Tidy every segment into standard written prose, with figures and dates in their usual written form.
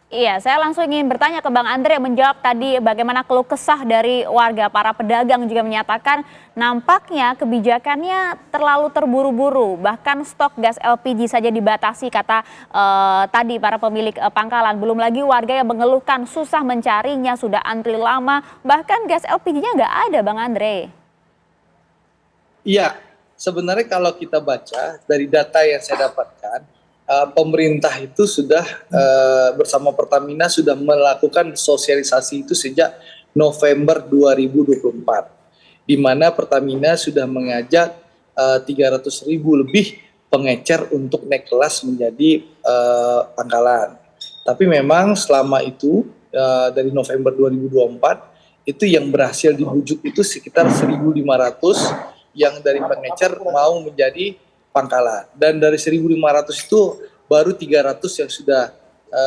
Iya, saya langsung ingin bertanya ke Bang Andre menjawab tadi bagaimana keluh kesah dari warga. Para pedagang juga menyatakan nampaknya kebijakannya terlalu terburu-buru. Bahkan stok gas LPG saja dibatasi kata tadi para pemilik pangkalan. Belum lagi warga yang mengeluhkan susah mencarinya, sudah antri lama. Bahkan gas LPG-nya nggak ada, Bang Andre. Iya, sebenarnya kalau kita baca dari data yang saya dapatkan, pemerintah itu sudah bersama Pertamina sudah melakukan sosialisasi itu sejak November 2024, di mana Pertamina sudah mengajak 300.000 lebih pengecer untuk naik kelas menjadi pangkalan. Tapi memang selama itu dari November 2024 itu yang berhasil dibujuk itu sekitar 1.500 yang dari pengecer mau menjadi pangkalan, dan dari 1.500 itu baru 300 yang sudah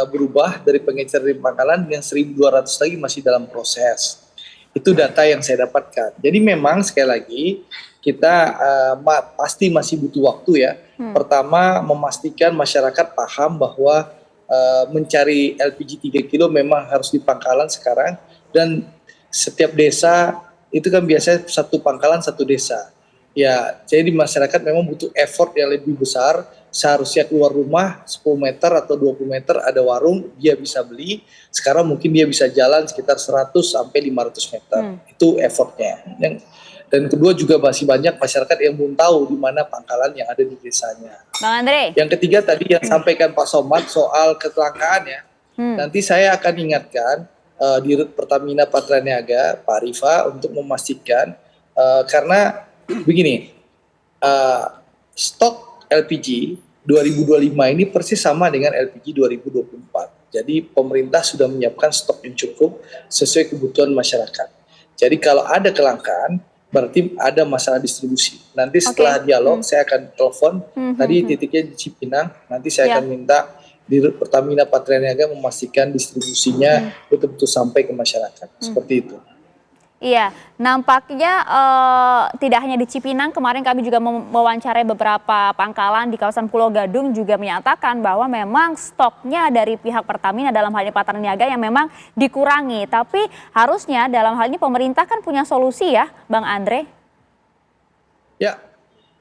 berubah dari pengecer di pangkalan, dan 1.200 lagi masih dalam proses. Itu data yang saya dapatkan. Jadi memang sekali lagi kita pasti masih butuh waktu ya. Pertama, memastikan masyarakat paham bahwa mencari LPG 3 kilo memang harus di pangkalan sekarang, dan setiap desa itu kan biasanya satu pangkalan satu desa. Ya, jadi masyarakat memang butuh effort yang lebih besar. Seharusnya keluar rumah 10 meter atau 20 meter ada warung, dia bisa beli. Sekarang mungkin dia bisa jalan sekitar 100 sampai 500 meter. Itu effortnya. Dan kedua juga masih banyak masyarakat yang belum tahu di mana pangkalan yang ada di desanya. Bang Andre. Yang ketiga tadi yang sampaikan Pak Somad soal kelangkaan ya. Nanti saya akan ingatkan Dirut Pertamina Patraniaga, Pak Rifa, untuk memastikan karena begini, stok LPG 2025 ini persis sama dengan LPG 2024. Jadi pemerintah sudah menyiapkan stok yang cukup sesuai kebutuhan masyarakat. Jadi kalau ada kelangkaan, berarti ada masalah distribusi. Nanti setelah dialog saya akan telepon, tadi titiknya di Cipinang, nanti saya akan minta Dirut Pertamina Patraniaga memastikan distribusinya betul-betul sampai ke masyarakat. Seperti itu. Iya, nampaknya tidak hanya di Cipinang, kemarin kami juga mewawancarai beberapa pangkalan di kawasan Pulau Gadung juga menyatakan bahwa memang stoknya dari pihak Pertamina dalam hal ini Patraniaga yang memang dikurangi. Tapi harusnya dalam hal ini pemerintah kan punya solusi ya, Bang Andre? Ya,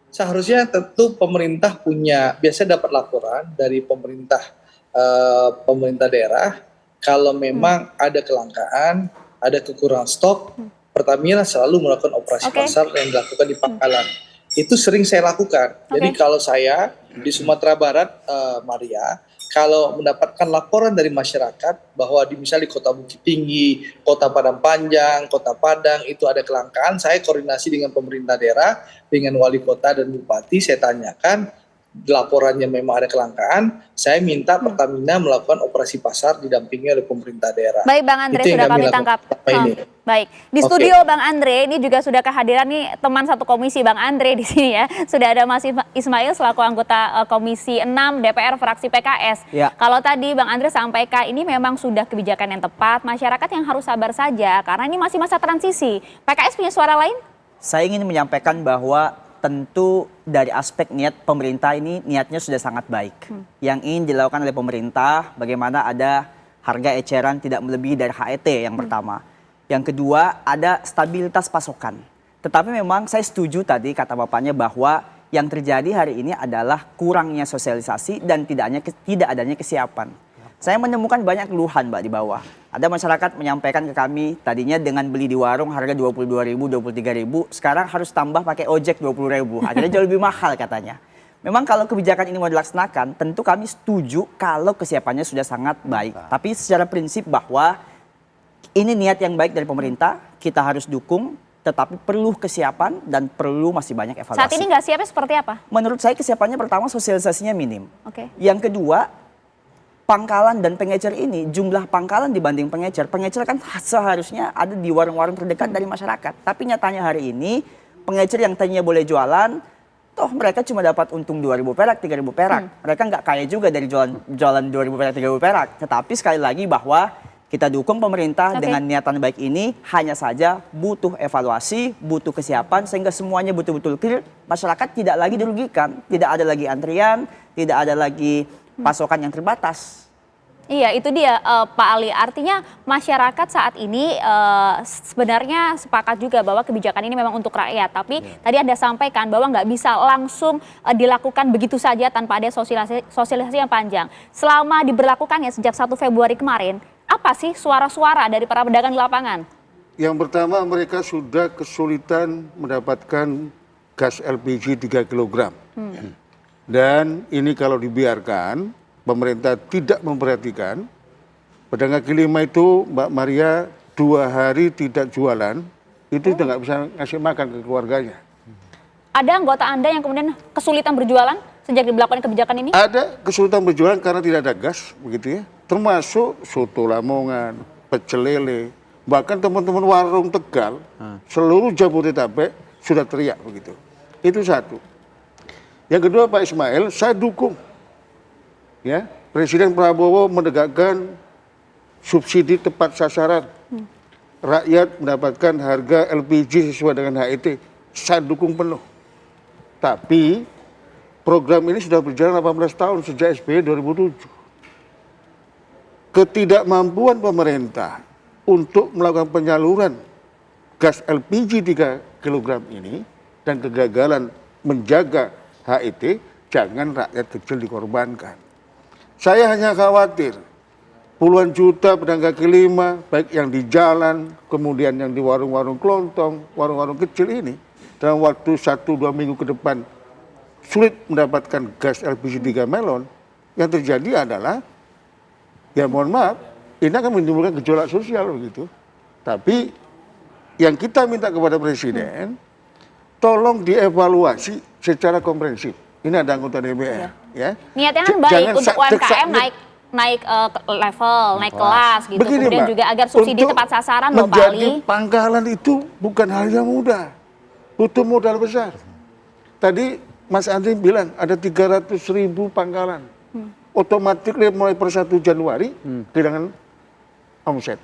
seharusnya tentu pemerintah punya, biasanya dapat laporan dari pemerintah daerah kalau memang ada kelangkaan, ada kekurangan stok, Pertamina selalu melakukan operasi pasar yang dilakukan di pangkalan. Itu sering saya lakukan. Jadi kalau saya di Sumatera Barat, Maria, kalau mendapatkan laporan dari masyarakat bahwa misalnya di Kota Bukit Tinggi, Kota Padang Panjang, Kota Padang itu ada kelangkaan, saya koordinasi dengan pemerintah daerah, dengan wali kota dan bupati, saya tanyakan laporannya memang ada kelangkaan, saya minta Pertamina melakukan operasi pasar didampingi oleh pemerintah daerah. Baik Bang Andre, sudah kami tangkap. Baik, di studio Bang Andre ini juga sudah kehadiran nih teman satu komisi Bang Andre di sini ya. Sudah ada Mas Ismail selaku anggota Komisi 6 DPR fraksi PKS. Ya. Kalau tadi Bang Andre sampaikan ini memang sudah kebijakan yang tepat, masyarakat yang harus sabar saja karena ini masih masa transisi. PKS punya suara lain? Saya ingin menyampaikan bahwa tentu dari aspek niat pemerintah ini niatnya sudah sangat baik. Yang ingin dilakukan oleh pemerintah bagaimana ada harga eceran tidak melebihi dari HET yang pertama. Yang kedua ada stabilitas pasokan. Tetapi memang saya setuju tadi kata Bapaknya bahwa yang terjadi hari ini adalah kurangnya sosialisasi dan tidak adanya kesiapan. Saya menemukan banyak keluhan Mbak di bawah. Ada masyarakat menyampaikan ke kami tadinya dengan beli di warung harga 22.000, 23.000, sekarang harus tambah pakai ojek 20.000. Akhirnya jauh lebih mahal katanya. Memang kalau kebijakan ini mau dilaksanakan, tentu kami setuju kalau kesiapannya sudah sangat baik. Tapi secara prinsip bahwa ini niat yang baik dari pemerintah, kita harus dukung, tetapi perlu kesiapan dan perlu masih banyak evaluasi. Saat ini nggak siapnya seperti apa? Menurut saya kesiapannya pertama sosialisasinya minim. Yang kedua, pangkalan dan pengecer ini, jumlah pangkalan dibanding pengecer kan seharusnya ada di warung-warung terdekat dari masyarakat. Tapi nyatanya hari ini, pengecer yang tadinya boleh jualan, toh mereka cuma dapat untung 2.000 perak, 3.000 perak. Mereka nggak kaya juga dari jualan 2.000 perak, 3.000 perak. Tetapi sekali lagi bahwa kita dukung pemerintah dengan niatan baik ini, hanya saja butuh evaluasi, butuh kesiapan, sehingga semuanya betul-betul clear. Masyarakat tidak lagi dirugikan, tidak ada lagi antrian, tidak ada lagi pasokan yang terbatas. Iya, itu dia Pak Ali. Artinya masyarakat saat ini sebenarnya sepakat juga bahwa kebijakan ini memang untuk rakyat. Tapi tadi Anda sampaikan bahwa nggak bisa langsung dilakukan begitu saja tanpa ada sosialisasi yang panjang. Selama diberlakukannya sejak 1 Februari kemarin, apa sih suara-suara dari para pedagang di lapangan? Yang pertama, mereka sudah kesulitan mendapatkan gas LPG 3 kg. Dan ini kalau dibiarkan, pemerintah tidak memperhatikan, pedagang kaki lima itu, Mbak Maria, 2 hari tidak jualan, itu udah nggak bisa ngasih makan ke keluarganya. Ada anggota Anda yang kemudian kesulitan berjualan sejak diberlakukan kebijakan ini? Ada kesulitan berjualan karena tidak ada gas, begitu ya. Termasuk soto Lamongan, pecel lele, bahkan teman-teman warung Tegal, seluruh Jabodetabek sudah teriak begitu. Itu satu. Yang kedua, Pak Ismail, saya dukung. Ya, Presiden Prabowo menegakkan subsidi tepat sasaran. Rakyat mendapatkan harga LPG sesuai dengan HET. Saya dukung penuh. Tapi program ini sudah berjalan 18 tahun sejak SBY 2007. Ketidakmampuan pemerintah untuk melakukan penyaluran gas LPG 3 kg ini dan kegagalan menjaga HET, jangan rakyat kecil dikorbankan. Saya hanya khawatir puluhan juta pedagang kaki lima, baik yang di jalan, kemudian yang di warung-warung kelontong, warung-warung kecil ini, dalam waktu 1-2 minggu ke depan sulit mendapatkan gas LPG 3 melon. Yang terjadi adalah, ya mohon maaf, ini akan menimbulkan gejolak sosial begitu. Tapi yang kita minta kepada Presiden, tolong dievaluasi secara komprehensif. Ini ada anggota DPR, ya. Niatnya kan baik untuk UMKM naik level, naik kelas gitu. Begini, kemudian Mbak, juga agar subsidi tepat sasaran loh Pak Ali. menjadi pangkalan itu bukan hal yang mudah, butuh modal besar. Tadi Mas Andri bilang ada 300.000 pangkalan. Otomatis mulai per 1 Januari kehilangan omset.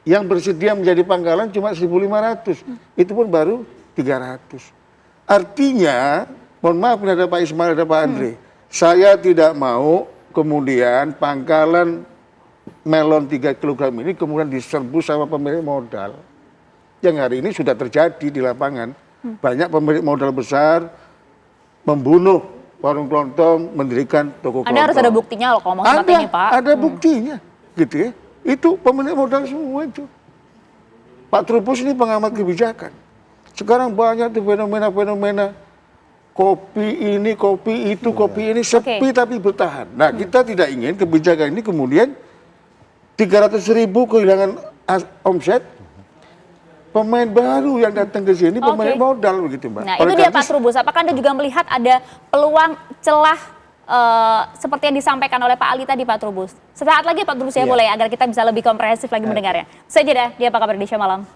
Yang bersedia menjadi pangkalan cuma 1.500. Itu pun baru 300. Artinya, mohon maaf ada Pak Ismail, ada Pak Andri, saya tidak mau kemudian pangkalan melon 3 kg ini kemudian diserbu sama pemilik modal. Yang hari ini sudah terjadi di lapangan. Banyak pemilik modal besar membunuh warung kelontong, mendirikan toko kelontong. Anda harus ada buktinya loh kalau mau seperti ini Pak. Ada buktinya, gitu ya. Itu pemilik modal semua itu. Pak Trubus ini pengamat kebijakan. Sekarang banyak tuh fenomena-fenomena kopi ini, kopi itu, kopi ini sepi tapi bertahan. Nah, kita tidak ingin kebijakan ini kemudian 300.000 kehilangan omset. Pemain baru yang datang ke sini, pemain modal begitu, Mbak. Nah, itu dia Pak Trubus. Apakah Anda juga melihat ada peluang celah seperti yang disampaikan oleh Pak Ali tadi, Pak Trubus? Sesaat lagi Pak Trubus ya boleh agar kita bisa lebih komprehensif lagi mendengarnya. Saya jeda, dia apa kabar Indonesia Malam.